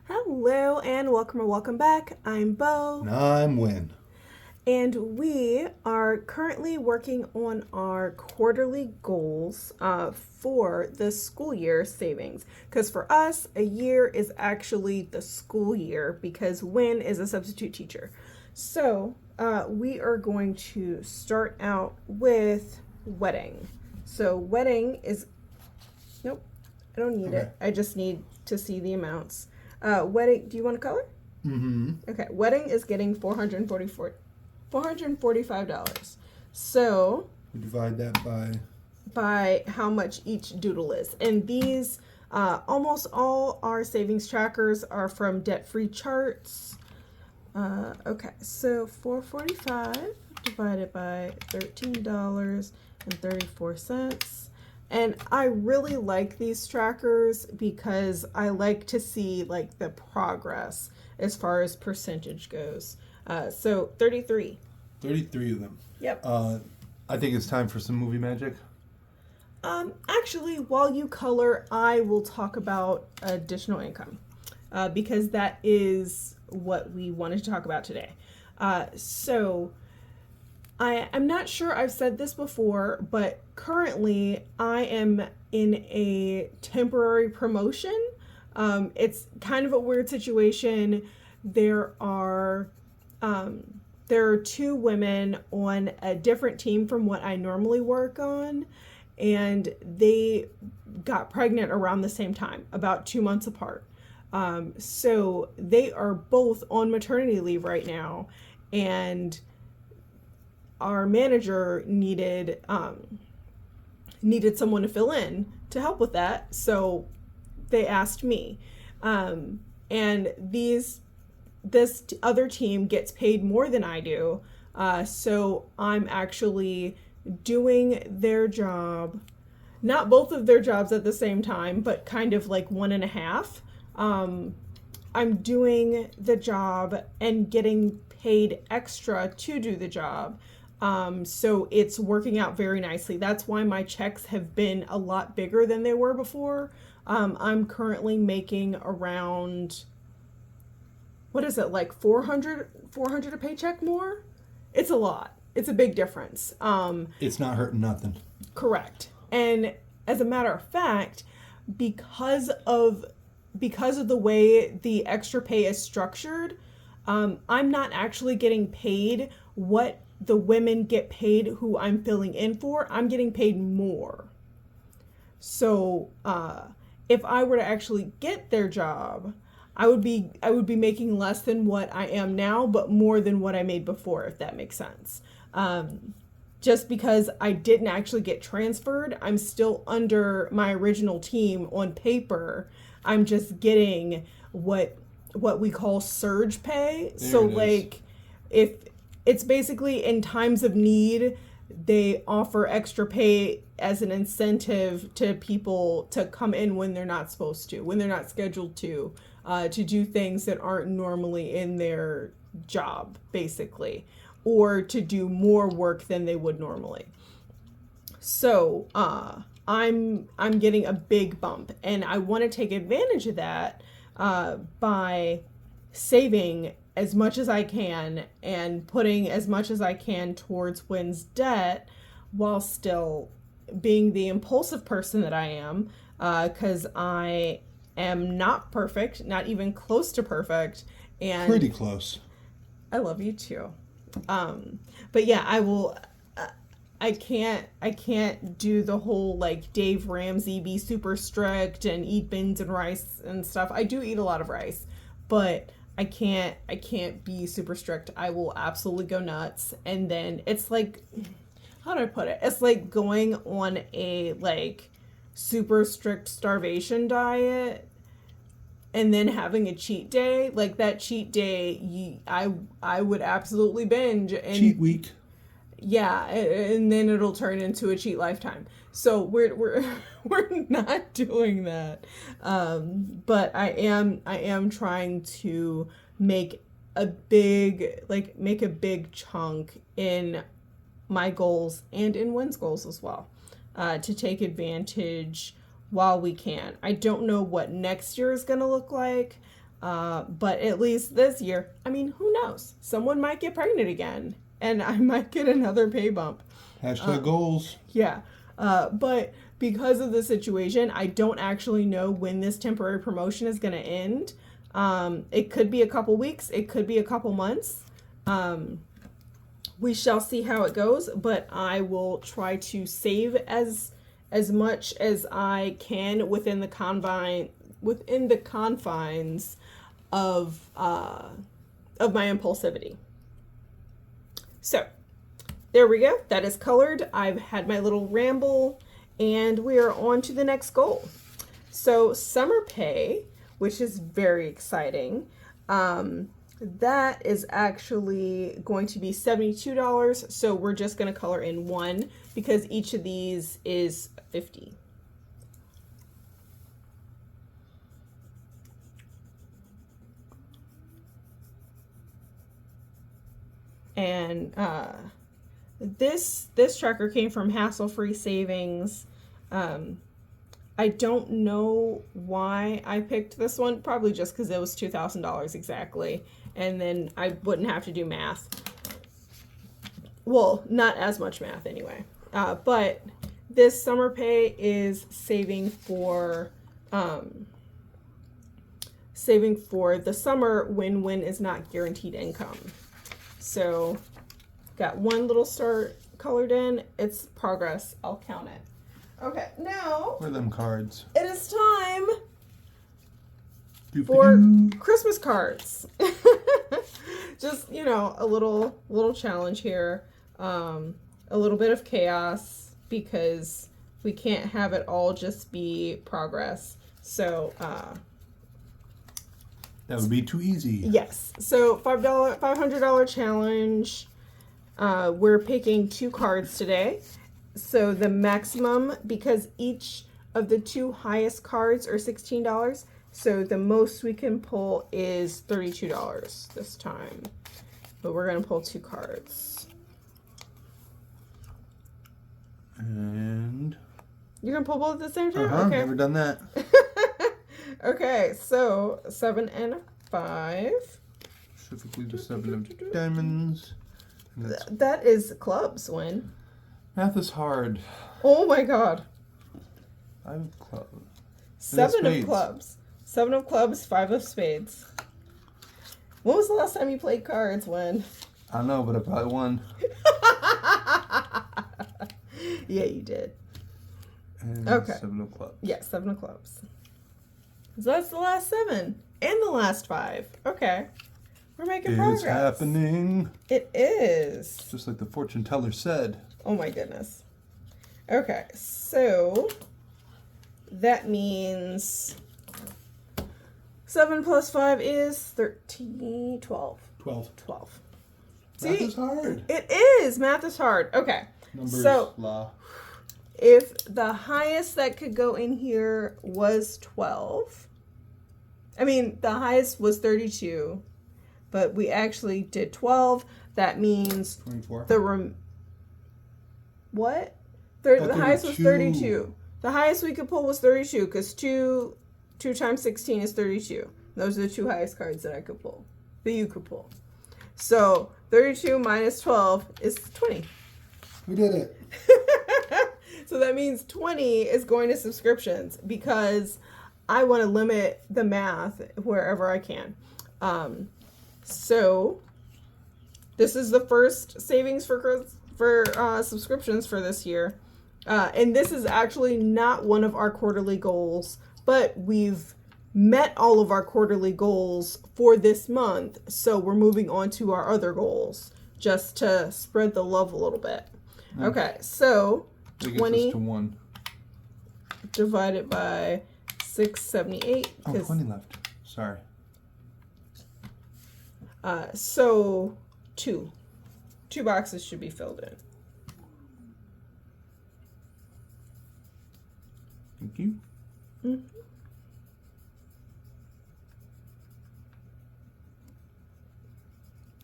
Hello and welcome or welcome back. I'm Bo, And I'm Win. and we are currently working on our quarterly goals for the school year savings. Because for us, a year is actually the school year because Win is a substitute teacher. So we are going to start out with wedding. So wedding is, nope, I don't need it. I just need to see the amounts. Wedding, do you want a color? Mm-hmm. Okay, wedding is getting $445. So We divide that by how much each doodle is, and these almost all our savings trackers are from debt-free charts. Okay, so 445 divided by $13.34. And I really like these trackers because I like to see like the progress as far as percentage goes. So 33. 33 of them. Yep. I think it's time for some movie magic. Actually, while you color, I will talk about additional income because that is what we wanted to talk about today. So I'm not sure I've said this before, but currently I am in a temporary promotion. It's kind of a weird situation. There are two women on a different team from what I normally work on, and they got pregnant around the same time, about 2 months apart. So they are both on maternity leave right now, and our manager needed someone to fill in to help with that, so they asked me. And this other team gets paid more than I do, so I'm actually doing their job, not both of their jobs at the same time, but kind of like one and a half. I'm doing the job and getting paid extra to do the job. So it's working out very nicely. That's why my checks have been a lot bigger than they were before. I'm currently making around, what is it, like 400 a paycheck more? It's a lot. It's a big difference. It's not hurting nothing. Correct. And as a matter of fact, because of the way the extra pay is structured, I'm not actually getting paid what the women get paid who I'm filling in for. I'm getting paid more. So if I were to actually get their job, I would be making less than what I am now, but more than what I made before, if that makes sense. Just because I didn't actually get transferred, I'm still under my original team on paper. I'm just getting what we call surge pay. There so it is. Like if it's basically in times of need, they offer extra pay as an incentive to people to come in when they're not supposed to, when they're not scheduled to do things that aren't normally in their job, basically, or to do more work than they would normally. So I'm getting a big bump, and I want to take advantage of that by saving as much as I can and putting as much as I can towards Wynn's debt while still being the impulsive person that I am, because I am not perfect, not even close to perfect. And Pretty close. I love you too. But yeah, I will. I can't do the whole like Dave Ramsey be super strict and eat beans and rice and stuff. I do eat a lot of rice, but I can't be super strict. I will absolutely go nuts. And then it's like, how do I put it? It's like going on a like super strict starvation diet and then having a cheat day. Like that cheat day, I would absolutely binge and Cheat week. yeah, and then it'll turn into a cheat lifetime. So we're we're not doing that. But I am trying to make a big chunk in my goals and in Wynn's goals as well, to take advantage while we can. I don't know what next year is going to look like. But at least this year, I mean, who knows? Someone might get pregnant again, and I might get another pay bump. Hashtag goals. Yeah. But because of the situation, I don't actually know when this temporary promotion is going to end. It could be a couple weeks. It could be a couple months. We shall see how it goes, but I will try to save as much as I can within the confines of my impulsivity. So, there we go. That is colored. I've had my little ramble, and we are on to the next goal. So, summer pay, which is very exciting. That is actually going to be $72. So we're just going to color in one because each of these is $50. And this tracker came from Hassle Free Savings. I don't know why I picked this one. Probably just because it was $2,000 exactly. And then I wouldn't have to do math. Well, not as much math anyway. But this summer pay is saving for the summer when is not guaranteed income. So got one little star colored in. It's progress. I'll count it. Okay, now Where are them cards? it is time for Christmas cards. Just, a little challenge here. A little bit of chaos because we can't have it all just be progress. So, that would be too easy. yes. So $500 challenge. We're picking 2 cards today. So the maximum, because each of the 2 highest cards are $16, so the most we can pull is $32 this time. But we're going to pull 2 cards. And You're going to pull both at the same time? okay. Okay. Never done that. Okay, so 7 and 5. Specifically the 7 of diamonds. And that's, That is clubs, Win. math is hard. Oh my god. 5 of clubs. 7 of clubs. 7 of clubs, 5 of spades. When was the last time you played cards, Win? I don't know, but I probably won. Yeah, you did. And Okay. 7 of clubs. Yeah, 7 of clubs. So that's the last 7. And the last 5. Okay. We're making progress. It's happening. It is. Just like the fortune teller said. Oh my goodness. Okay, so that means 7 plus 5 is 13, 12. 12. 12. Math See? is hard. It is. Math is hard. Okay. Numbers, So law. if the highest that could go in here was 12, I mean, the highest was 32, but we actually did 12. That means 24. What? The highest was 32. 32. The highest we could pull was 32 because 2 times 16 is 32. Those are the 2 highest cards that I could pull, that you could pull. So 32 minus 12 is 20. We did it. So that means 20 is going to subscriptions because I want to limit the math wherever I can. So this is the first savings for subscriptions for this year. And this is actually not one of our quarterly goals, but we've met all of our quarterly goals for this month. So we're moving on to our other goals just to spread the love a little bit. Okay, so That gets 20 us to 1. divided by 678. Oh, 20 left. Sorry. So 2 boxes should be filled in. Thank you. Mm-hmm.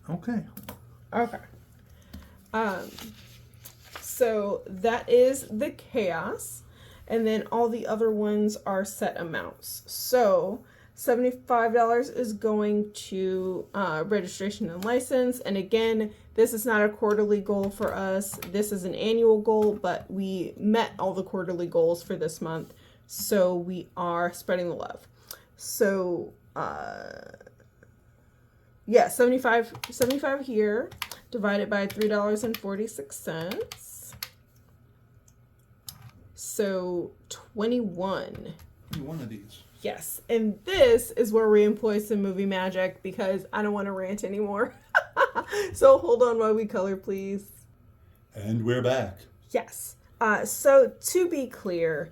Okay. Okay. So that is the chaos, and then all the other ones are set amounts. So $75 is going to registration and license. And again, this is not a quarterly goal for us. This is an annual goal, but we met all the quarterly goals for this month. So we are spreading the love. So, yeah, 75 here, divided by $3.46. So 21. One of these. Yes, and this is where we employ some movie magic because I don't want to rant anymore. So hold on while we color, please. And we're back. Yes. So to be clear,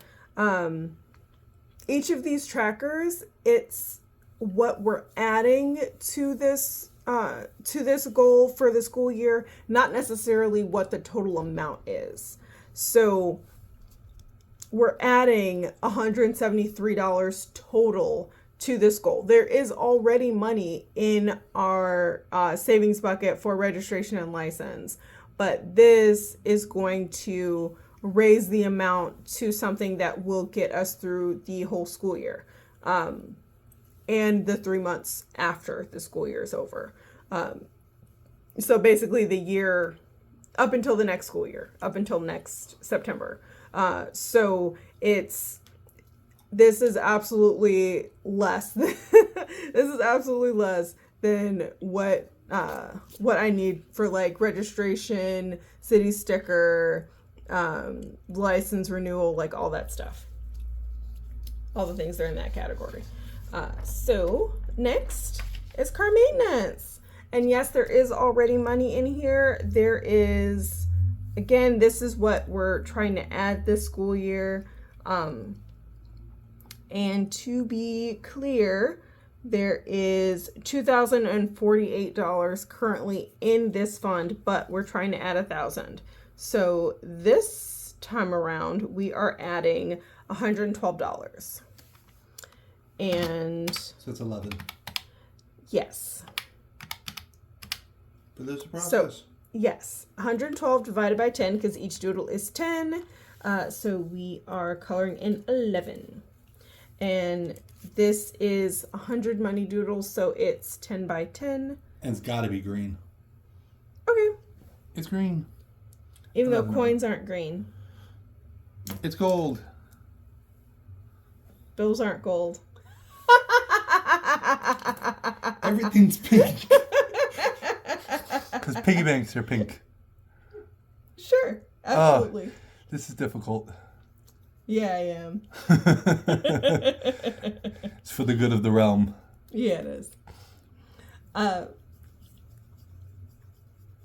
each of these trackers, it's what we're adding to this goal for the school year, not necessarily what the total amount is. So we're adding $173 total to this goal. There is already money in our savings bucket for registration and license, but this is going to raise the amount to something that will get us through the whole school year and the 3 months after the school year is over. So basically the year up until the next school year, up until next September. So this is absolutely less than, what I need for like registration, city sticker, license renewal, like all that stuff. All the things that are in that category. So next is car maintenance. And yes, there is already money in here. There is, again, this is what we're trying to add this school year. And to be clear, there is $2,048 currently in this fund, but we're trying to add $1,000. So this time around, we are adding $112. And So it's 11. yes. But there's a process. So yes, 112 divided by 10 because each doodle is 10. So we are coloring in 11. And this is 100 money doodles, so it's 10 by 10. And it's got to be green. Okay. It's green. Even though 11. coins aren't green. It's gold. Bills aren't gold. Everything's pink. Because piggy banks are pink. Sure. Absolutely. This is difficult. Yeah, I am. It's for the good of the realm. Yeah, it is.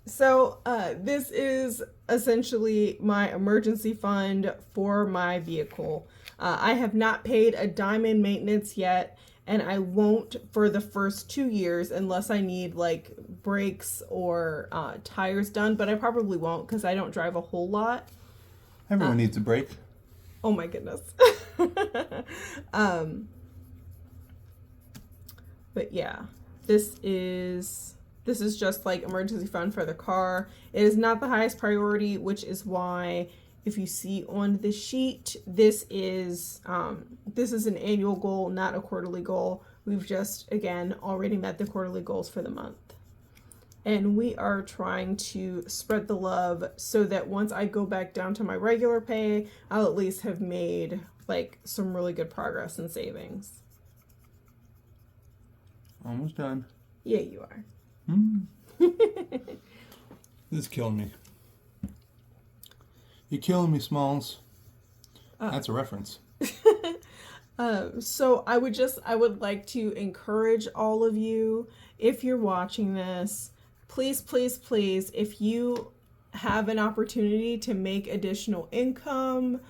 So this is essentially my emergency fund for my vehicle. I have not paid a dime in maintenance yet, and I won't for the first 2 years unless I need like brakes or tires done, but I probably won't because I don't drive a whole lot. Everyone needs a break. Oh my goodness. But yeah, this is just like emergency fund for the car. It is not the highest priority, which is why if you see on the sheet, this is an annual goal, not a quarterly goal. We've just, again, already met the quarterly goals for the month. And we are trying to spread the love so that once I go back down to my regular pay, I'll at least have made like some really good progress in savings. Almost done. Yeah, you are. This is killing me. You're killing me, Smalls. That's a reference. So I would like to encourage all of you, if you're watching this, please, please, please, if you have an opportunity to make additional income,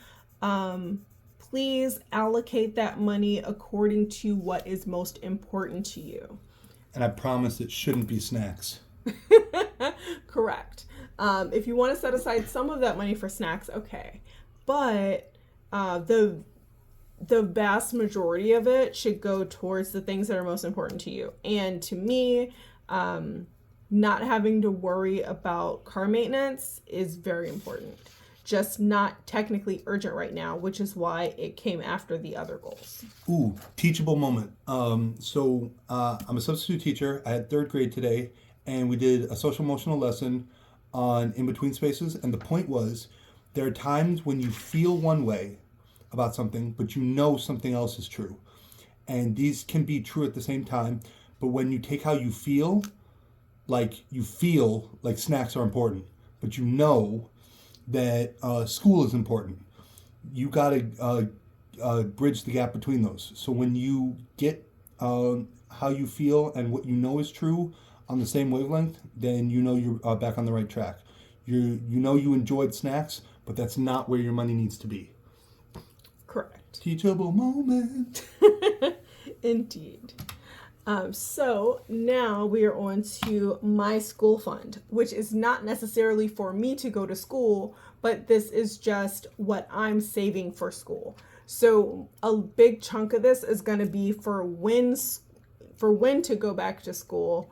please allocate that money according to what is most important to you. And I promise it shouldn't be snacks. Correct. If you want to set aside some of that money for snacks, okay. But the vast majority of it should go towards the things that are most important to you. And to me, not having to worry about car maintenance is very important. just not technically urgent right now, which is why it came after the other goals. Ooh, teachable moment. So I'm a substitute teacher. I had third grade today, and we did a social emotional lesson on in-between spaces. And the point was, there are times when you feel one way about something, but you know something else is true. And these can be true at the same time. But when you take how you feel like snacks are important, but you know that school is important, you got to bridge the gap between those. So when you get how you feel and what you know is true on the same wavelength, then you know you're back on the right track. You know you enjoyed snacks, but that's not where your money needs to be. Correct. Teachable moment. Indeed. So now we are on to my school fund, which is not necessarily for me to go to school, but this is just what I'm saving for school. So a big chunk of this is going to be for when to go back to school.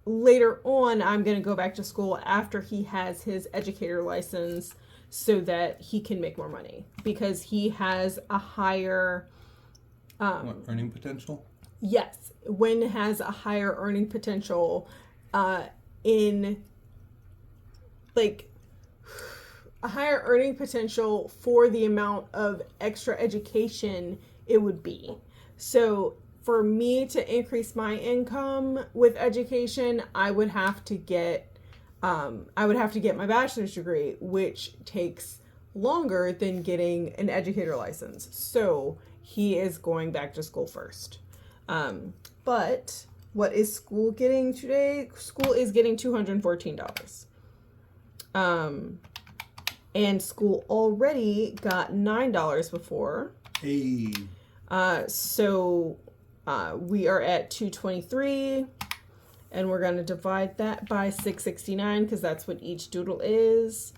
Later on, I'm going to go back to school after he has his educator license so that he can make more money because he has a higher Earning potential? Yes, Wynn has a higher earning potential in like a higher earning potential for the amount of extra education it would be. So for me to increase my income with education, I would have to get my bachelor's degree, which takes longer than getting an educator license. So he is going back to school first. But what is school getting today? School is getting $214. And school already got $9 before. Hey. So we are at $223, and we're going to divide that by $669 because that's what each doodle is.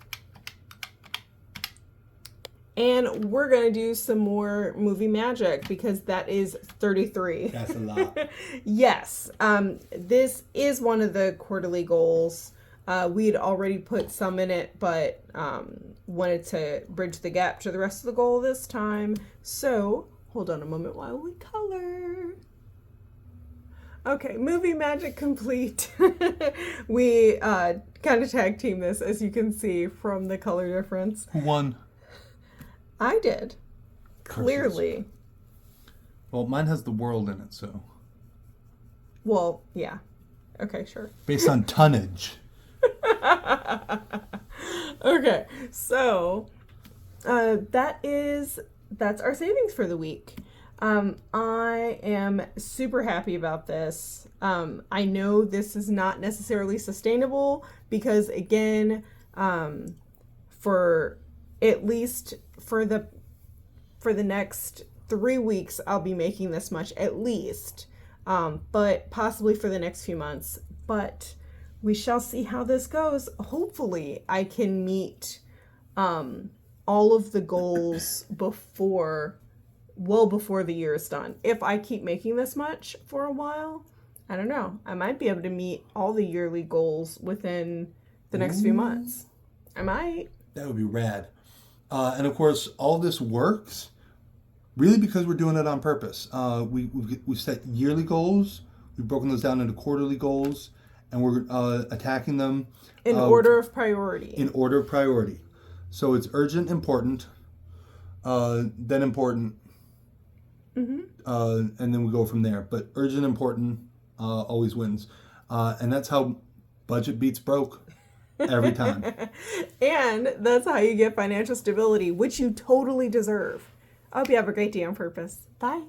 And we're going to do some more movie magic because that is 33. That's a lot. Yes. This is one of the quarterly goals. We'd already put some in it, but wanted to bridge the gap to the rest of the goal this time. So hold on a moment while we color. Okay, movie magic complete. We kind of tag team this, as you can see from the color difference. Who won? I did. Clearly. Well, mine has the world in it, so. Well, yeah. Okay, sure. Based on tonnage. Okay, so that's our savings for the week. I am super happy about this. I know this is not necessarily sustainable because, again, for at least for the next 3 weeks, I'll be making this much at least, but possibly for the next few months. But we shall see how this goes. Hopefully, I can meet all of the goals before the year is done. If I keep making this much for a while, I don't know. I might be able to meet all the yearly goals within the next few months. I might. That would be rad. And of course, all this works really because we're doing it on purpose. We've set yearly goals. We've broken those down into quarterly goals, and we're attacking them in order of priority. In order of priority. So it's urgent, important, then important, and then we go from there. But urgent, important always wins. And that's how budget beats broke. Every time. And that's how you get financial stability, which you totally deserve. I hope you have a great day on purpose. Bye.